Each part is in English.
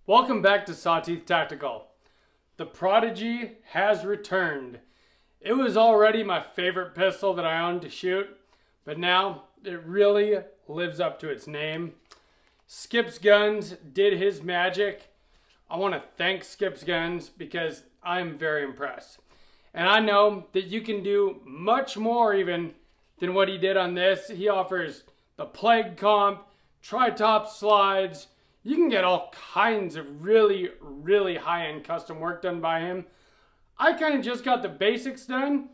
Welcome back to Sawteeth Tactical. The Prodigy has returned. It was already my favorite pistol that I owned to shoot, but now it really lives up to its name. Skip's Gunz did his magic. I want to thank Skip's Gunz because I'm very impressed. And I know that you can do much more even than what he did on this. He offers the Plague Comp, tri-top slides. You can get all kinds of really high-end custom work done by him. I kind of just got the basics done,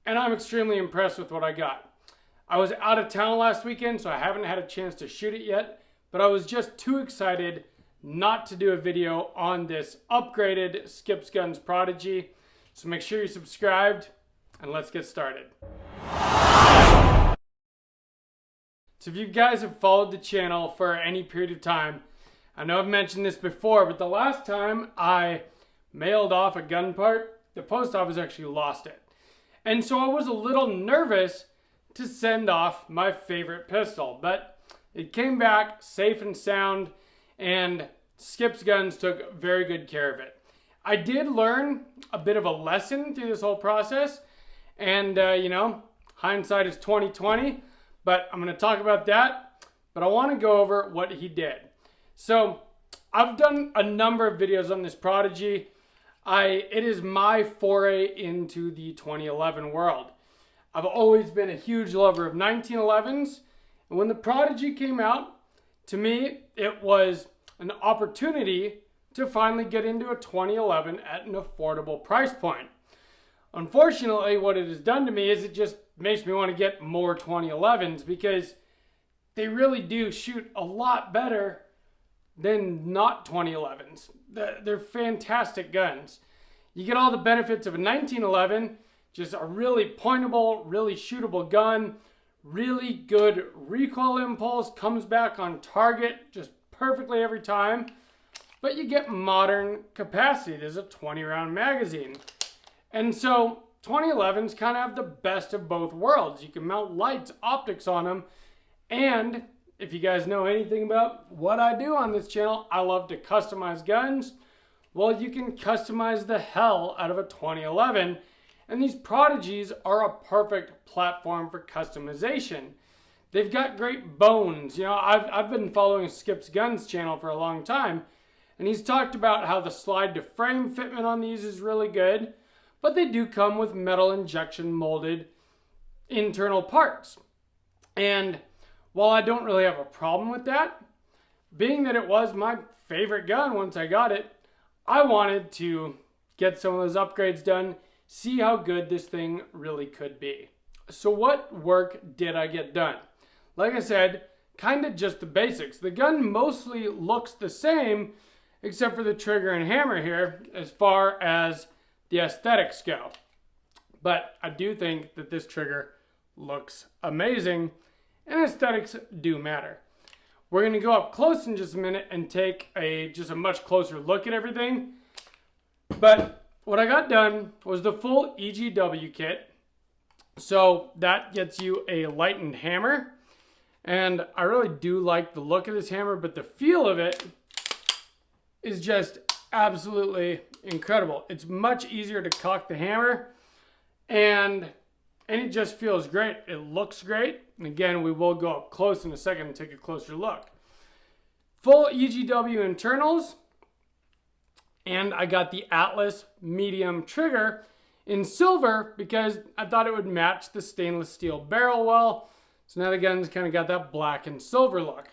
and I'm extremely impressed with what I got. I was out of town last weekend, so I haven't had a chance to shoot it yet, but I was just too excited not to do a video on this upgraded Skip's Gunz Prodigy. So make sure you're subscribed, and let's get started. So if you guys have followed the channel for any period of time, I know I've mentioned this before, but the last time I mailed off a gun part, the post office actually lost it. And so I was a little nervous to send off my favorite pistol, but it came back safe and sound, and Skip's Gunz took very good care of it. I did learn a bit of a lesson through this whole process, and hindsight is 20/20, but I'm going to talk about that, but I want to go over what he did. So I've done a number of videos on this Prodigy. It is my foray into the 2011 world. I've always been a huge lover of 1911s, and when the Prodigy came out, to me, it was an opportunity to finally get into a 2011 at an affordable price point. Unfortunately, what it has done to me is it just makes me want to get more 2011s because they really do shoot a lot better than not 2011s. They're fantastic guns. You get all the benefits of a 1911, just a really pointable, really shootable gun, really good recoil impulse, comes back on target just perfectly every time, but you get modern capacity. There's a 20-round magazine. And so 2011s kind of have the best of both worlds. You can mount lights, optics on them, and if you guys know anything about what I do on this channel, I love to customize guns. Well, you can customize the hell out of a 2011, and these Prodigies are a perfect platform for customization. They've got great bones. You know, I've been following Skip's Gunz channel for a long time, and he's talked about how the slide to frame fitment on these is really good, but they do come with metal injection molded internal parts. And while I don't really have a problem with that, being that it was my favorite gun once I got it, I wanted to get some of those upgrades done, see how good this thing really could be. So what work did I get done? Like I said, kind of just the basics. The gun mostly looks the same, except for the trigger and hammer here, as far as the aesthetics go. But I do think that this trigger looks amazing, and aesthetics do matter. We're going to go up close in just a minute and take just a much closer look at everything. But what I got done was the full EGW kit. So that gets you a lightened hammer. And I really do like the look of this hammer, but the feel of it is just absolutely incredible. It's much easier to cock the hammer, and it just feels great. It looks great. And again, we will go up close in a second and take a closer look. Full EGW internals. And I got the Atlas medium trigger in silver because I thought it would match the stainless steel barrel well. So now the gun's kind of got that black and silver look.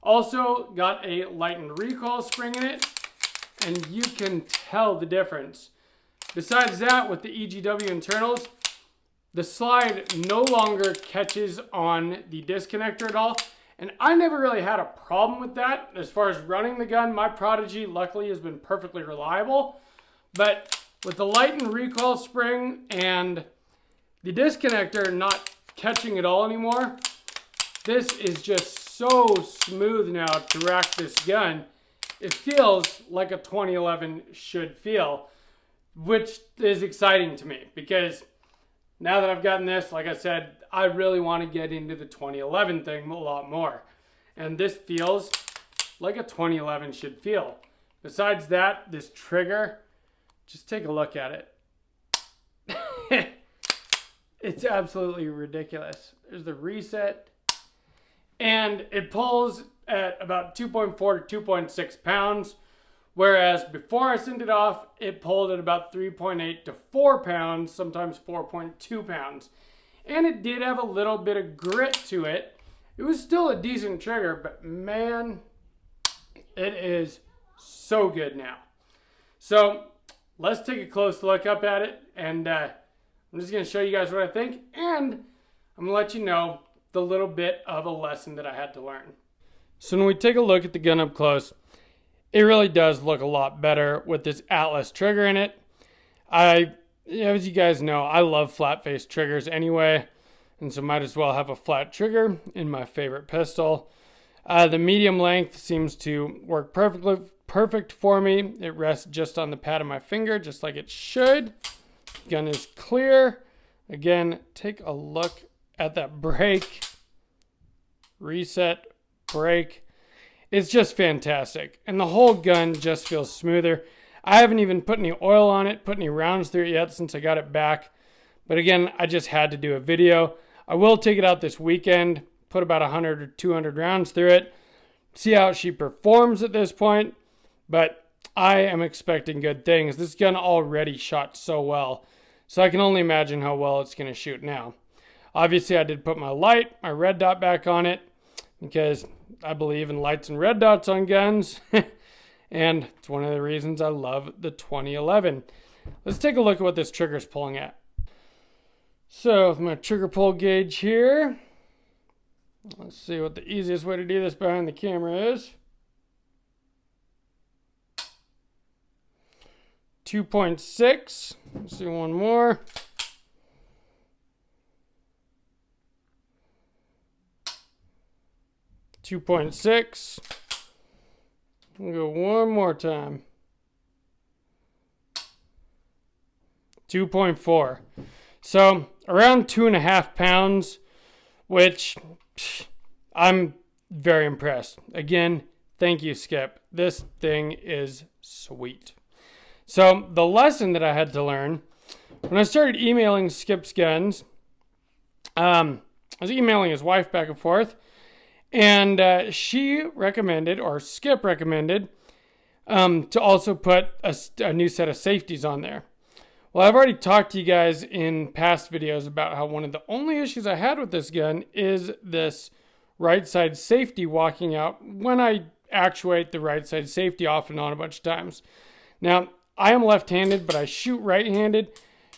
Also got a lightened recoil spring in it, and you can tell the difference. Besides that, with the EGW internals, the slide no longer catches on the disconnector at all. And I never really had a problem with that. As far as running the gun, my Prodigy luckily has been perfectly reliable. But with the lightened recoil spring and the disconnector not catching at all anymore, this is just so smooth now to rack this gun. It feels like a 2011 should feel, which is exciting to me because now that I've gotten this, like I said, I really want to get into the 2011 thing a lot more. And this feels like a 2011 should feel. Besides that, this trigger, just take a look at it. It's absolutely ridiculous. There's the reset. And it pulls at about 2.4 to 2.6 pounds. Whereas before I sent it off, it pulled at about 3.8 to 4 pounds, sometimes 4.2 pounds. And it did have a little bit of grit to it. It was still a decent trigger, but man, it is so good now. So let's take a close look up at it, and I'm just going to show you guys what I think, and I'm going to let you know the little bit of a lesson that I had to learn. So when we take a look at the gun up close, it really does look a lot better with this Atlas trigger in it. As you guys know, I love flat face triggers anyway, and so might as well have a flat trigger in my favorite pistol. The medium length seems to work perfect for me. It rests just on the pad of my finger, just like it should. Gun is clear. Again, take a look at that break. Reset, break. It's just fantastic. And the whole gun just feels smoother. I haven't even put any oil on it, put any rounds through it yet since I got it back. But again, I just had to do a video. I will take it out this weekend, put about 100 or 200 rounds through it, see how she performs at this point. But I am expecting good things. This gun already shot so well, so I can only imagine how well it's going to shoot now. Obviously, I did put my light, my red dot back on it, because I believe in lights and red dots on guns. And it's one of the reasons I love the 2011. Let's take a look at what this trigger's pulling at. So with my trigger pull gauge here, let's see what the easiest way to do this behind the camera is. 2.6. Let's see one more. 2.6. We'll go one more time. 2.4. So around 2.5 pounds, which I'm very impressed. Again, thank you, Skip. This thing is sweet. So the lesson that I had to learn when I started emailing Skip's Guns, I was emailing his wife back and forth. And she recommended, or Skip recommended, to also put a new set of safeties on there. Well, I've already talked to you guys in past videos about how one of the only issues I had with this gun is this right side safety walking out when I actuate the right side safety off and on a bunch of times. Now, I am left-handed, but I shoot right-handed,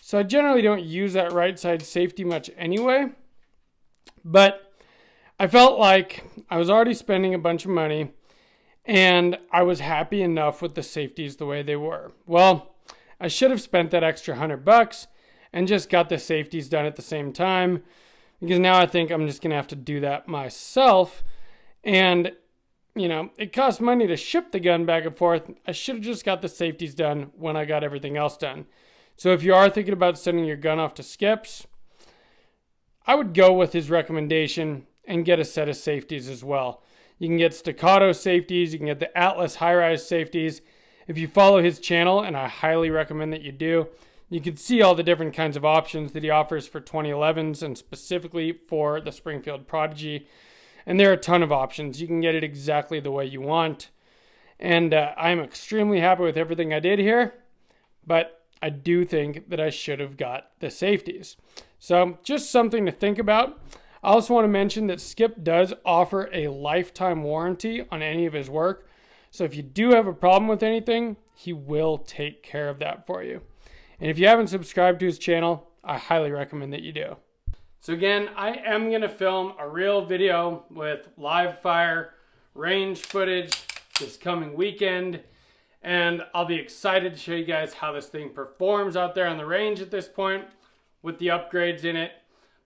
so I generally don't use that right side safety much anyway. But I felt like I was already spending a bunch of money and I was happy enough with the safeties the way they were. Well, I should have spent that extra $100 and just got the safeties done at the same time, because now I think I'm just going to have to do that myself. And, you know, it costs money to ship the gun back and forth. I should have just got the safeties done when I got everything else done. So if you are thinking about sending your gun off to Skip's, I would go with his recommendation and get a set of safeties as well. You can get staccato safeties. You can get the Atlas high-rise safeties. If you follow his channel, and I highly recommend that you do, you can see all the different kinds of options that he offers for 2011s and specifically for the Springfield Prodigy. And there are a ton of options. You can get it exactly the way you want. And I'm extremely happy with everything I did here, but I do think that I should have got the safeties. So just something to think about. I also want to mention that Skip does offer a lifetime warranty on any of his work. So if you do have a problem with anything, he will take care of that for you. And if you haven't subscribed to his channel, I highly recommend that you do. So again, I am going to film a real video with live fire range footage this coming weekend. And I'll be excited to show you guys how this thing performs out there on the range at this point with the upgrades in it.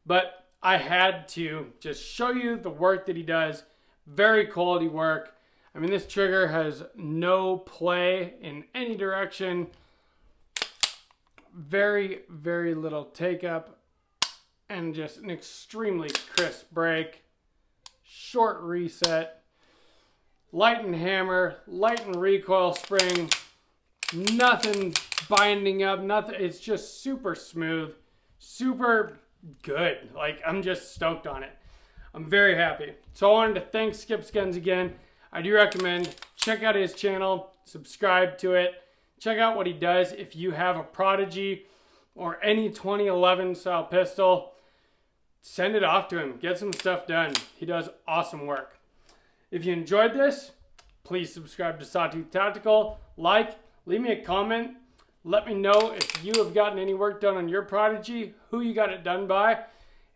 But I had to just show you the work that he does. Very quality work. I mean, this trigger has no play in any direction. Very, very little take up. And just an extremely crisp break. Short reset. light and hammer, light and recoil spring, nothing binding up, nothing. It's just super smooth, super good. Like, I'm just stoked on it. I'm very happy. So I wanted to thank Skip's Guns again. I do recommend check out his channel, subscribe to it, check out what he does. If you have a Prodigy or any 2011 style pistol, send it off to him. Get some stuff done. He does awesome work. If you enjoyed this, please subscribe to Sawtooth Tactical. Like, leave me a comment. Let me know if you have gotten any work done on your Prodigy, who you got it done by,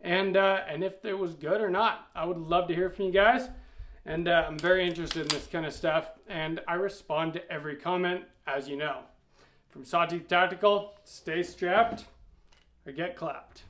and if it was good or not. I would love to hear from you guys. And I'm very interested in this kind of stuff, and I respond to every comment, as you know. From Sawtooth Tactical, stay strapped or get clapped.